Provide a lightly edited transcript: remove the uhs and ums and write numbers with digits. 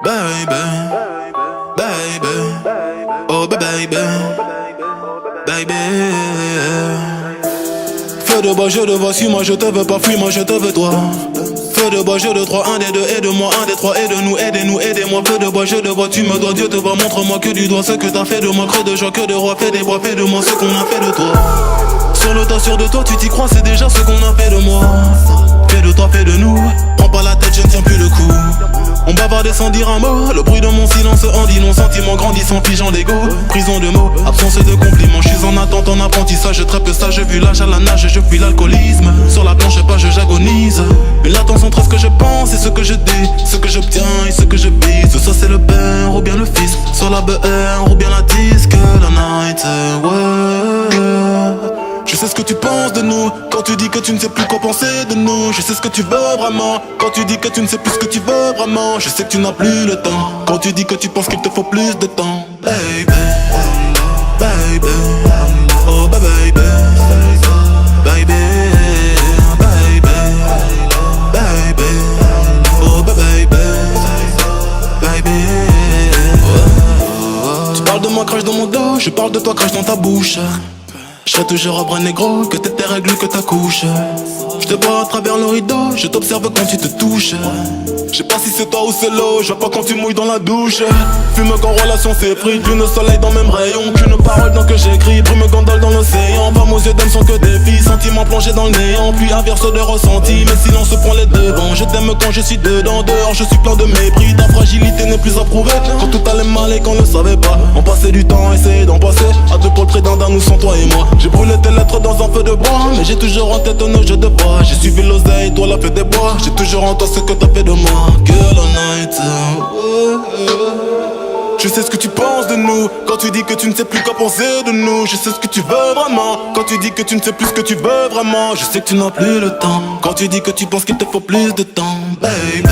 baby, baby, oh baby, baby. Feu de bois, je te vois, suis-moi, je te veux pas, fuis-moi, je te veux toi. Feu de bois, je de trois, un des deux, aide-moi, un des trois, aide-nous, aidez-nous, aidez-moi. Feu de bois, je te vois, tu me dois, Dieu te voit, montre-moi que du doigt ce que t'as fait de moi, creux de joie, que de roi, fais des bois, fais de moi ce qu'on a fait de toi. Sur le tas, sûr de toi, tu t'y crois, c'est déjà ce qu'on a fait de moi. Fais de toi, fais de nous, prends pas la tête, je ne tiens plus le coup. On bavardait sans dire un mot, le bruit de mon silence en dit non, sentiment grandissant, figeant d'ego. Prison de mots, absence de compliments, je suis en attente, en apprentissage, très peu sage, vu l'âge à la nage, je fuis l'alcoolisme. Sur la planche page, j'agonise. Mais latence entre ce que je pense et ce que je dis, ce que j'obtiens et ce que je vise. Ça c'est le père ou bien le fils, sur la BR ou bien la disque, la night, ouais. Je sais ce que tu penses de nous, quand tu dis que tu ne sais plus quoi penser de nous. Je sais ce que tu veux vraiment, quand tu dis que tu ne sais plus ce que tu veux vraiment. Je sais que tu n'as plus le temps, quand tu dis que tu penses qu'il te faut plus de temps. Baby, baby, oh baby, baby, baby, baby, oh baby, baby. Tu parles de moi, crache dans mon dos, je parle de toi, crache dans ta bouche. Je serai toujours un bras négro, que t'es tes règles, que ta couche. Je te vois à travers le rideau, je t'observe quand tu te touches. Je sais pas si c'est toi ou c'est l'eau, je vois pas quand tu mouilles dans la douche. Fume qu'en relation c'est pris, lune au soleil dans le même rayon. Qu'une parole dans que j'écris, brume gondole dans l'océan. Pas aux yeux d'âme sont que des filles, sentiments plongés dans le néant. Puis inverse de ressenti, mais silence prend les devants. Je t'aime quand je suis dedans, dehors je suis plein de mépris. Ta fragilité n'est plus approuvée, quand tout allait mal et qu'on ne savait pas. On passait du temps à essayer d'en passer, à deux pour le près d'un nous sans toi et moi. J'ai brûlé tes lettres dans un feu de bois, mais j'ai toujours en tête nos jeux de bois. J'ai suivi l'oseille, toi la fée des bois. J'ai toujours en toi ce que t'as fait de moi. Girl all night, je sais ce que tu penses de nous, quand tu dis que tu ne sais plus quoi penser de nous. Je sais ce que tu veux vraiment, quand tu dis que tu ne sais plus ce que tu veux vraiment. Je sais que tu n'as plus le temps, quand tu dis que tu penses qu'il te faut plus de temps. Baby,